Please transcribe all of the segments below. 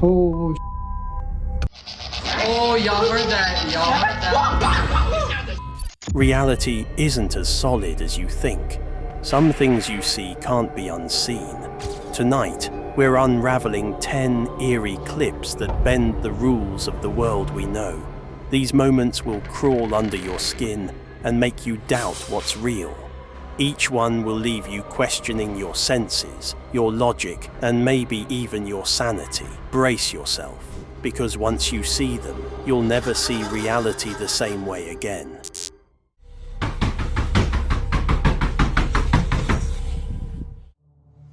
Oh, oh, y'all heard that. Y'all heard that. Reality isn't as solid as you think. Some things you see can't be unseen. Tonight, we're unraveling 10 eerie clips that bend the rules of the world we know. These moments will crawl under your skin and make you doubt what's real. Each one will leave you questioning your senses, your logic, and maybe even your sanity. Brace yourself, because once you see them, you'll never see reality the same way again.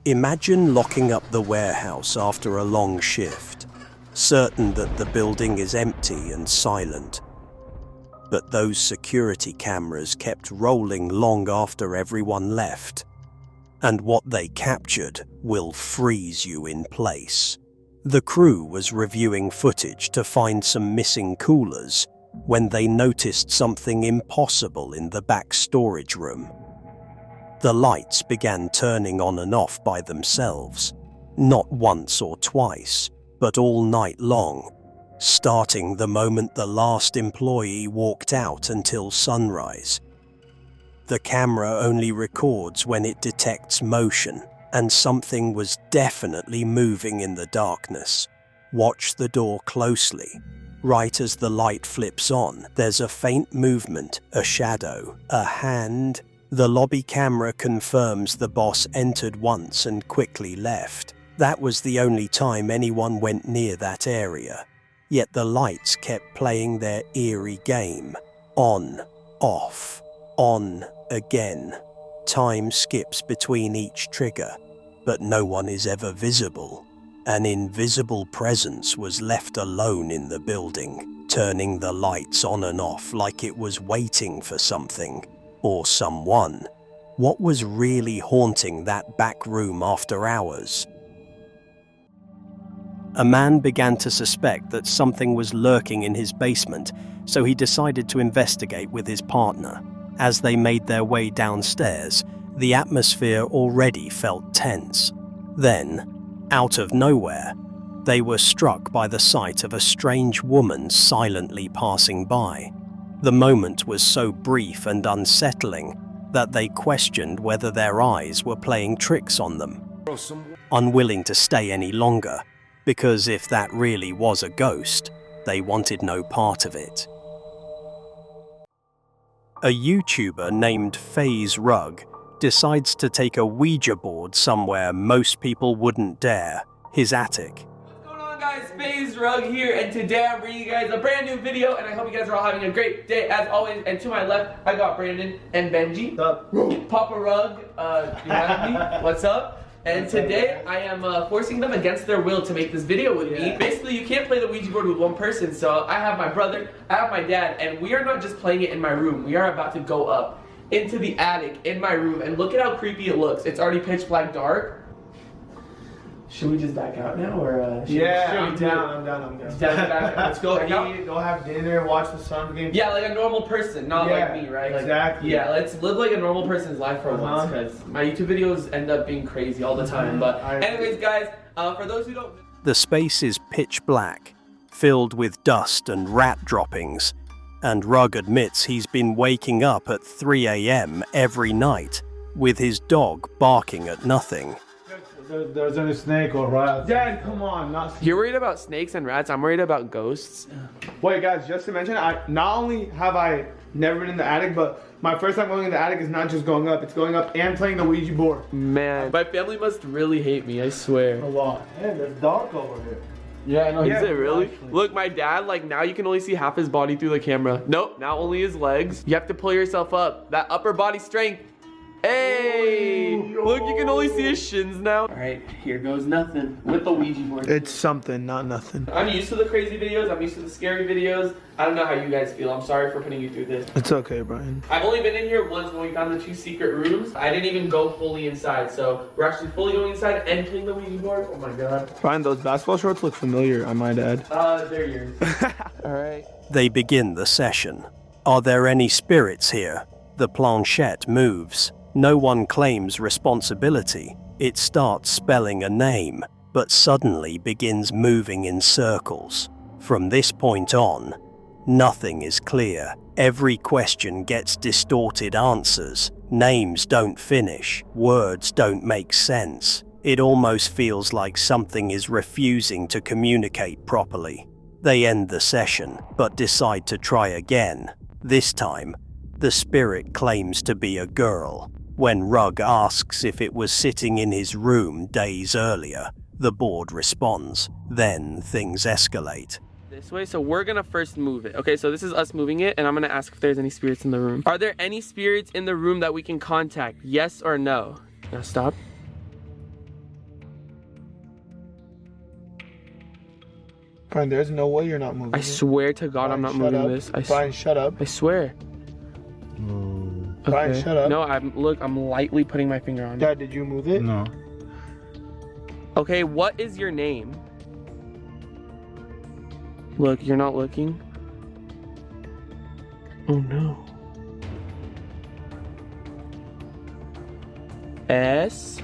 Imagine locking up the warehouse after a long shift, certain that the building is empty and silent. But those security cameras kept rolling long after everyone left, and what they captured will freeze you in place. The crew was reviewing footage to find some missing coolers when they noticed something impossible in the back storage room. The lights began turning on and off by themselves, not once or twice, but all night long, starting the moment the last employee walked out until sunrise. The camera only records when it detects motion, and something was definitely moving in the darkness. Watch the door closely. Right as the light flips on, there's a faint movement, a shadow, a hand. The lobby camera confirms the boss entered once and quickly left. That was the only time anyone went near that area. Yet the lights kept playing their eerie game. On, off, on, again. Time skips between each trigger, but no one is ever visible. An invisible presence was left alone in the building, turning the lights on and off like it was waiting for something. Or someone. What was really haunting that back room after hours? A man began to suspect that something was lurking in his basement, so he decided to investigate with his partner. As they made their way downstairs, the atmosphere already felt tense. Then, out of nowhere, they were struck by the sight of a strange woman silently passing by. The moment was so brief and unsettling that they questioned whether their eyes were playing tricks on them. Unwilling to stay any longer, because if that really was a ghost, they wanted no part of it. A YouTuber named FaZe Rug decides to take a Ouija board somewhere most people wouldn't dare, his attic. Guys, FaZe Rug here, and today I'm bringing you guys a brand new video, and I hope you guys are all having a great day as always. And to my left, I got Brandon and Benji. What's up? Papa Rug, you have me. What's up? And today I am forcing them against their will to make this video with me. Basically, you can't play the Ouija board with one person, so I have my brother, I have my dad, and we are not just playing it in my room. We are about to go up into the attic in my room, and look at how creepy it looks. It's already pitch black dark. Should we just back out now, or I'm down. Let's go. Go have dinner, watch the sun game. Yeah, like a normal person, not like me, right? Exactly. Like, yeah, let's live like a normal person's life for once, because my YouTube videos end up being crazy all the time. But anyways, guys, for those who don't... The space is pitch black, filled with dust and rat droppings, and Rug admits he's been waking up at 3 a.m. every night, with his dog barking at nothing. There's only snake or rat. Dad, come on, not snake. You're worried about snakes and rats, I'm worried about ghosts. Wait, guys, just to mention, not only have I never been in the attic, but my first time going in the attic is not just going up, it's going up and playing the Ouija board. Man, my family must really hate me, I swear. A lot. Hey, there's dark over here. Yeah, I know. Is it really? Actually. Look, my dad, like, now you can only see half his body through the camera. Nope, now only his legs. You have to pull yourself up. That upper body strength. Hey! Ooh, look, you can only see his shins now. Alright, here goes nothing with the Ouija board. It's something, not nothing. I'm used to the crazy videos. I'm used to the scary videos. I don't know how you guys feel. I'm sorry for putting you through this. It's okay, Brian. I've only been in here once when we found the 2 secret rooms. I didn't even go fully inside. So we're actually fully going inside and playing the Ouija board. Oh my god. Brian, those basketball shorts look familiar, I might add. They're yours. Alright. They begin the session. Are there any spirits here? The planchette moves. No one claims responsibility. It starts spelling a name. but suddenly begins moving in circles. From this point on, nothing is clear. Every question gets distorted answers. Names don't finish. Words don't make sense. It almost feels like something is refusing to communicate properly. They end the session, but decide to try again. This time, the spirit claims to be a girl. When Rugg asks if it was sitting in his room days earlier, the board responds. Then things escalate. This way, so we're gonna first move it. Okay, so this is us moving it, and I'm gonna ask if there's any spirits in the room. Are there any spirits in the room that we can contact? Yes or no? Now stop. Brian, there's no way you're not moving. I swear to God, Brian, I'm not shut moving up. this. Brian, shut up. I swear. Brian, shut up. No, I'm lightly putting my finger on it. Dad, did you move it? No. Okay, what is your name? Look, you're not looking. Oh no. S?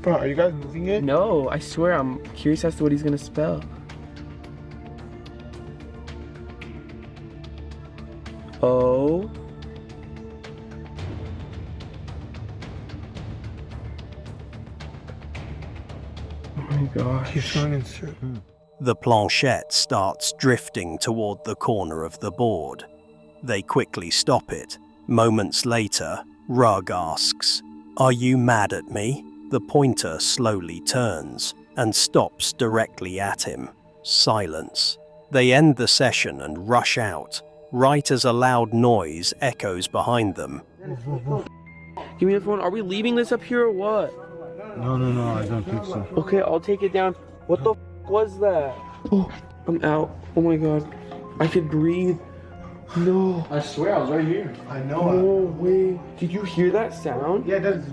Bro, are you guys moving it? No, I swear I'm curious as to what he's gonna spell. O. Oh my gosh. Keep trying and insert. The planchette starts drifting toward the corner of the board. They quickly stop it. Moments later, Rugg asks, "Are you mad at me?" The pointer slowly turns and stops directly at him. Silence. They end the session and rush out, right as a loud noise echoes behind them. Give me the phone. Are we leaving this up here or what? No, I don't think so. Okay, I'll take it down. What the was that? Oh, I'm out. Oh my god. I could breathe. No. I swear I was right here. I know. No way. Did you hear that sound? Yeah, that's.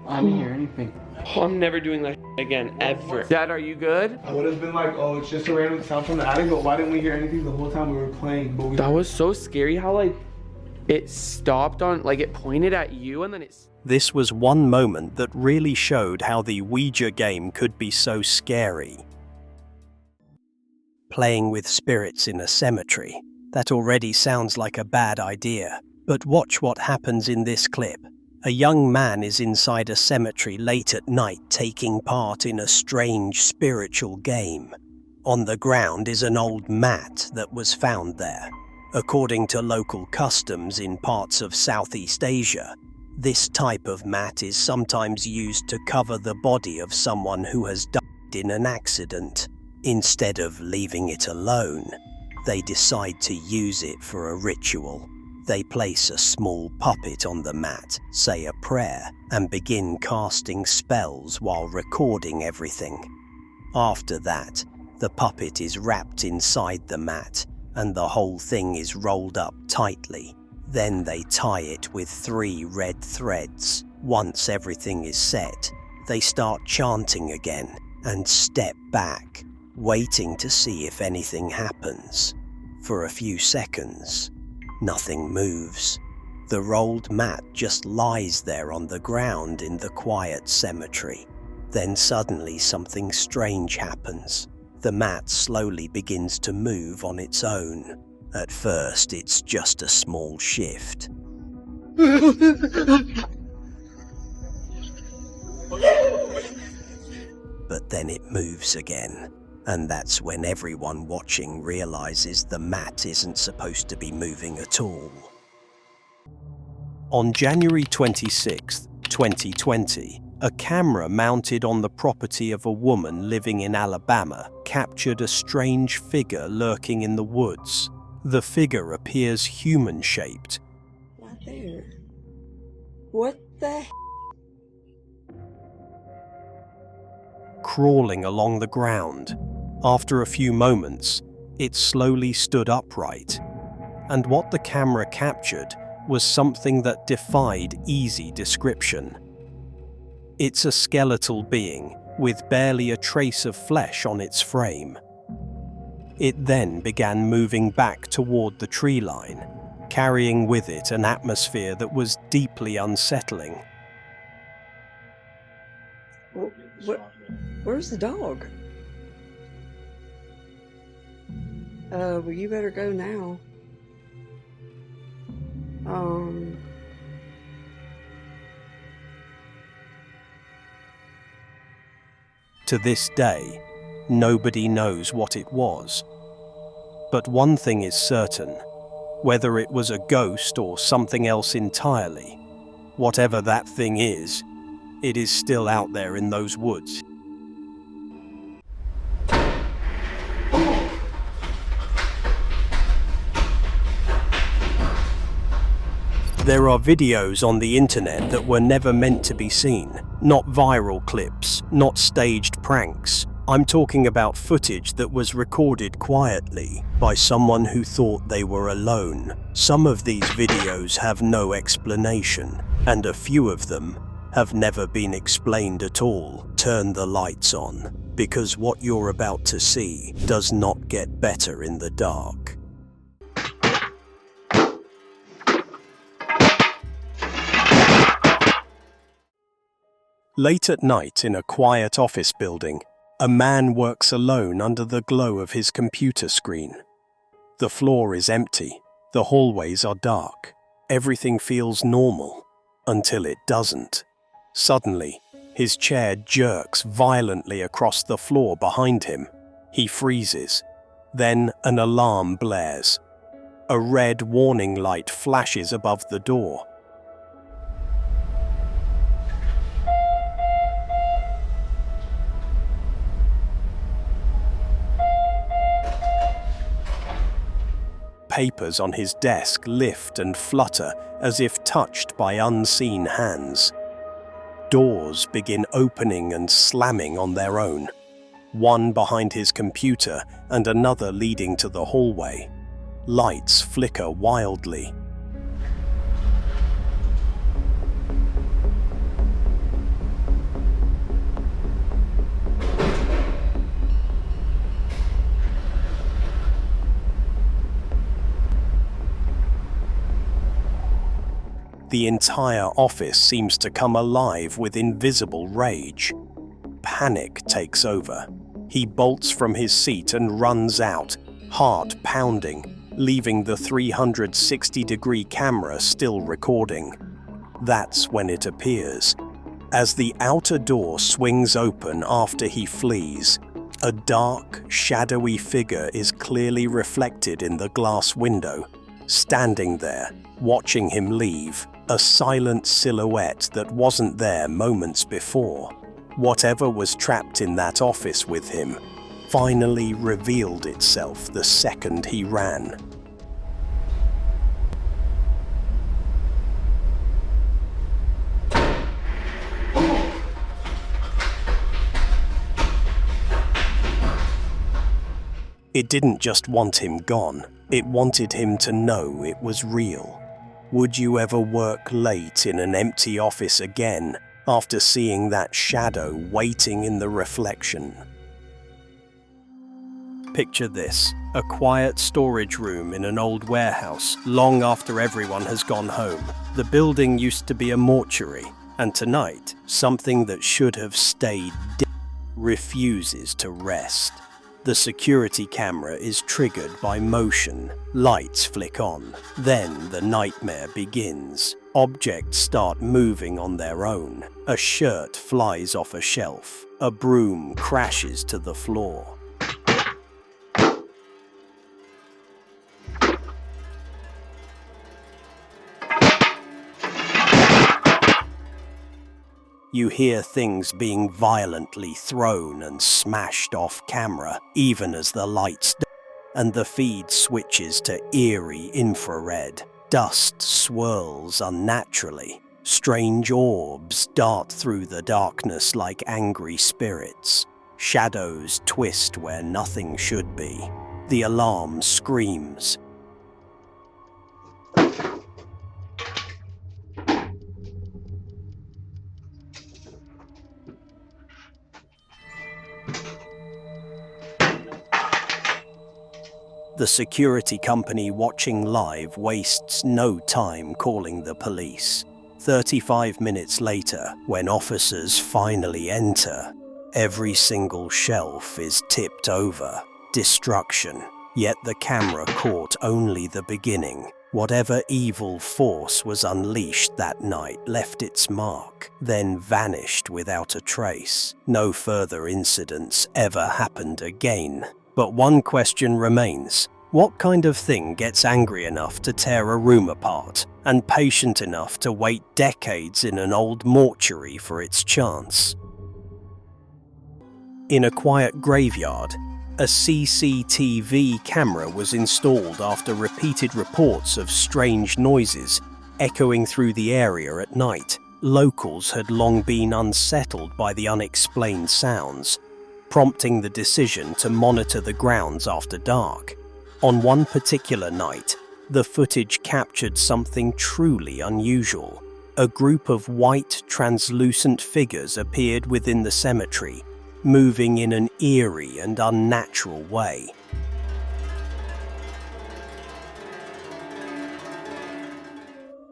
I didn't hear anything. Oh, I'm never doing that again, ever. Dad, are you good? I would have been like, oh, it's just a random sound from the attic, but why didn't we hear anything the whole time we were playing? But we. That was so scary how like it stopped on, like it pointed at you and then it's. This was one moment that really showed how the Ouija game could be so scary. Playing with spirits in a cemetery. That already sounds like a bad idea. But watch what happens in this clip. A young man is inside a cemetery late at night taking part in a strange spiritual game. On the ground is an old mat that was found there. According to local customs in parts of Southeast Asia, this type of mat is sometimes used to cover the body of someone who has died in an accident. Instead of leaving it alone, they decide to use it for a ritual. They place a small puppet on the mat, say a prayer, and begin casting spells while recording everything. After that, the puppet is wrapped inside the mat, and the whole thing is rolled up tightly. Then they tie it with 3 red threads. Once everything is set, they start chanting again and step back, waiting to see if anything happens. For a few seconds, nothing moves. The rolled mat just lies there on the ground in the quiet cemetery. Then suddenly something strange happens. The mat slowly begins to move on its own. At first, it's just a small shift. But then it moves again. And that's when everyone watching realizes the mat isn't supposed to be moving at all. On January 26, 2020, a camera mounted on the property of a woman living in Alabama captured a strange figure lurking in the woods. The figure appears human-shaped. Not there. What the Crawling along the ground. After a few moments, it slowly stood upright. And what the camera captured was something that defied easy description. It's a skeletal being with barely a trace of flesh on its frame. It then began moving back toward the tree line, carrying with it an atmosphere that was deeply unsettling. Where's the dog? Well, you better go now. To this day, nobody knows what it was. But one thing is certain, whether it was a ghost or something else entirely, whatever that thing is, it is still out there in those woods. There are videos on the internet that were never meant to be seen. Not viral clips, not staged pranks. I'm talking about footage that was recorded quietly by someone who thought they were alone. Some of these videos have no explanation, and a few of them have never been explained at all. Turn the lights on, because what you're about to see does not get better in the dark. Late at night in a quiet office building, a man works alone under the glow of his computer screen. The floor is empty, the hallways are dark. Everything feels normal, until it doesn't. Suddenly, his chair jerks violently across the floor behind him. He freezes. Then an alarm blares. A red warning light flashes above the door. Papers on his desk lift and flutter as if touched by unseen hands. Doors begin opening and slamming on their own, one behind his computer and another leading to the hallway. Lights flicker wildly. The entire office seems to come alive with invisible rage. Panic takes over. He bolts from his seat and runs out, heart pounding, leaving the 360-degree camera still recording. That's when it appears. As the outer door swings open after he flees, a dark, shadowy figure is clearly reflected in the glass window, standing there, watching him leave. A silent silhouette that wasn't there moments before. Whatever was trapped in that office with him finally revealed itself the second he ran. It didn't just want him gone, it wanted him to know it was real. Would you ever work late in an empty office again after seeing that shadow waiting in the reflection? Picture this, a quiet storage room in an old warehouse long after everyone has gone home. The building used to be a mortuary, and tonight, something that should have stayed dead refuses to rest. The security camera is triggered by motion. Lights flick on. Then the nightmare begins. Objects start moving on their own. A shirt flies off a shelf. A broom crashes to the floor. You hear things being violently thrown and smashed off camera, even as the lights and the feed switches to eerie infrared. Dust swirls unnaturally. Strange orbs dart through the darkness like angry spirits. Shadows twist where nothing should be. The alarm screams. The security company watching live wastes no time calling the police. 35 minutes later, when officers finally enter, every single shelf is tipped over. Destruction. Yet the camera caught only the beginning. Whatever evil force was unleashed that night left its mark, then vanished without a trace. No further incidents ever happened again. But one question remains. What kind of thing gets angry enough to tear a room apart, and patient enough to wait decades in an old mortuary for its chance? In a quiet graveyard, a CCTV camera was installed after repeated reports of strange noises echoing through the area at night. Locals had long been unsettled by the unexplained sounds, prompting the decision to monitor the grounds after dark. On one particular night, the footage captured something truly unusual. A group of white, translucent figures appeared within the cemetery, moving in an eerie and unnatural way.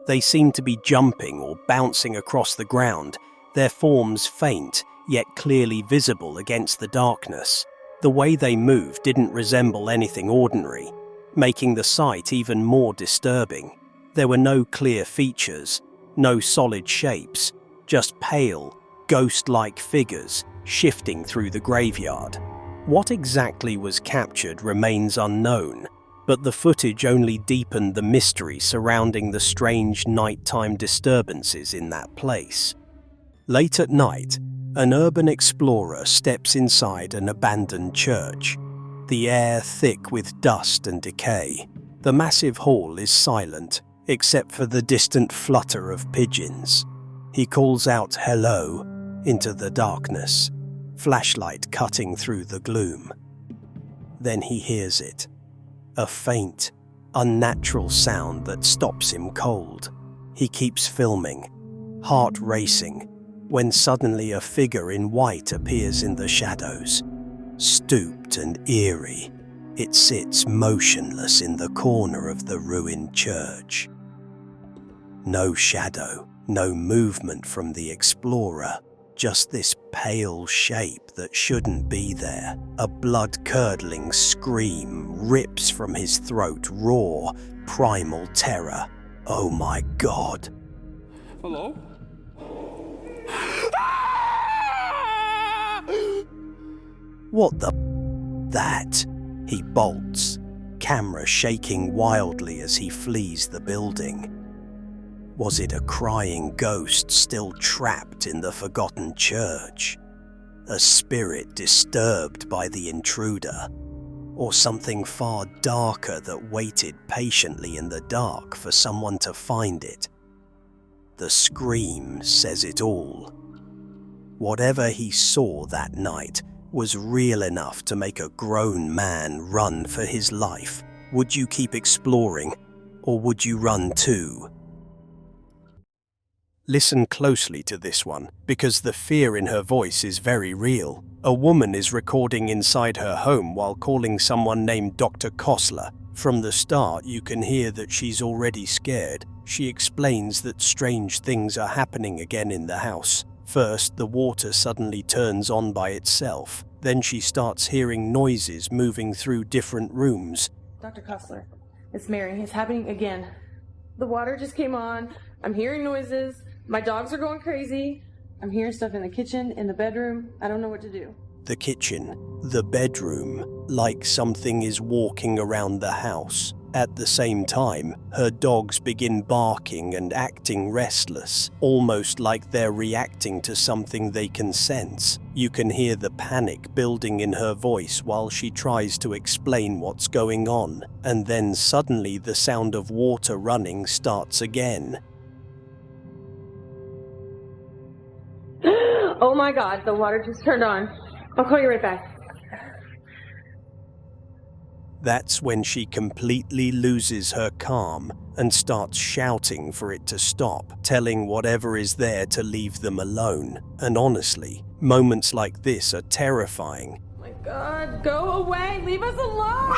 They seemed to be jumping or bouncing across the ground, their forms faint, yet clearly visible against the darkness. The way they moved didn't resemble anything ordinary, making the sight even more disturbing. There were no clear features, no solid shapes, just pale, ghost-like figures shifting through the graveyard. What exactly was captured remains unknown, but the footage only deepened the mystery surrounding the strange nighttime disturbances in that place. Late at night, an urban explorer steps inside an abandoned church, the air thick with dust and decay. The massive hall is silent, except for the distant flutter of pigeons. He calls out "hello" into the darkness, flashlight cutting through the gloom. Then he hears it, a faint, unnatural sound that stops him cold. He keeps filming, heart racing, when suddenly a figure in white appears in the shadows. Stooped and eerie, it sits motionless in the corner of the ruined church. No shadow, no movement from the explorer, just this pale shape that shouldn't be there. A blood-curdling scream rips from his throat, raw, primal terror. Oh my God. Hello? What the that? He bolts, camera shaking wildly as he flees the building. Was it a crying ghost still trapped in the forgotten church? A spirit disturbed by the intruder? Or something far darker that waited patiently in the dark for someone to find it? The scream says it all. Whatever he saw that night was real enough to make a grown man run for his life. Would you keep exploring, or would you run too? Listen closely to this one, because the fear in her voice is very real. A woman is recording inside her home while calling someone named Dr. Kosler. From the start, you can hear that she's already scared. She explains that strange things are happening again in the house. First, the water suddenly turns on by itself. Then she starts hearing noises moving through different rooms. Dr. Kosler, it's Mary. It's happening again. The water just came on. I'm hearing noises. My dogs are going crazy. I'm hearing stuff in the kitchen, in the bedroom. I don't know what to do. The kitchen, the bedroom, like something is walking around the house. At the same time, her dogs begin barking and acting restless, almost like they're reacting to something they can sense. You can hear the panic building in her voice while she tries to explain what's going on, and then suddenly the sound of water running starts again. Oh my God, the water just turned on. I'll call you right back. That's when she completely loses her calm and starts shouting for it to stop, telling whatever is there to leave them alone. And honestly, moments like this are terrifying. Oh my God, go away! Leave us alone!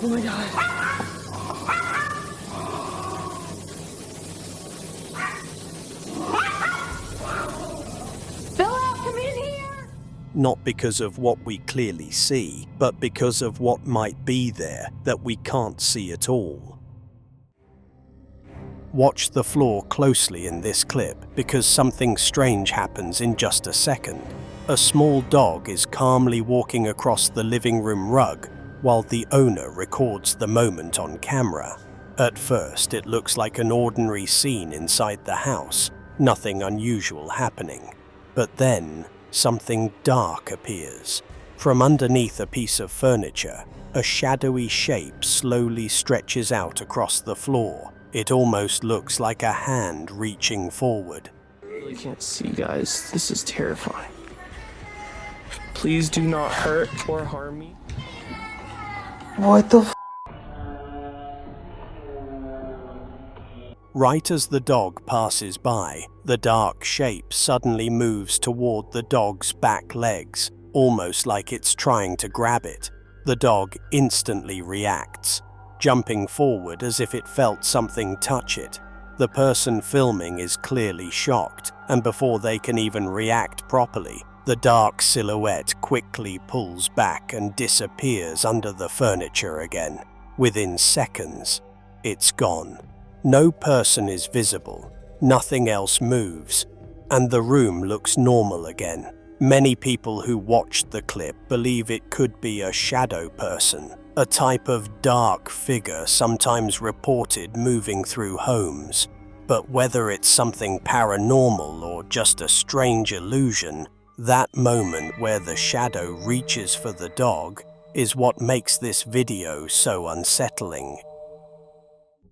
Oh my God. not because of what we clearly see, but because of what might be there that we can't see at all. Watch the floor closely in this clip because something strange happens in just a second. A small dog is calmly walking across the living room rug while the owner records the moment on camera. At first, it looks like an ordinary scene inside the house, nothing unusual happening. But then, something dark appears. From underneath a piece of furniture, a shadowy shape slowly stretches out across the floor. It almost looks like a hand reaching forward. I really can't see, guys. This is terrifying. Please do not hurt or harm me. What the f? Right as the dog passes by, the dark shape suddenly moves toward the dog's back legs, almost like it's trying to grab it. The dog instantly reacts, jumping forward as if it felt something touch it. The person filming is clearly shocked, and before they can even react properly, the dark silhouette quickly pulls back and disappears under the furniture again. Within seconds, it's gone. No person is visible, nothing else moves, and the room looks normal again. Many people who watched the clip believe it could be a shadow person, a type of dark figure sometimes reported moving through homes. But whether it's something paranormal or just a strange illusion, that moment where the shadow reaches for the dog is what makes this video so unsettling.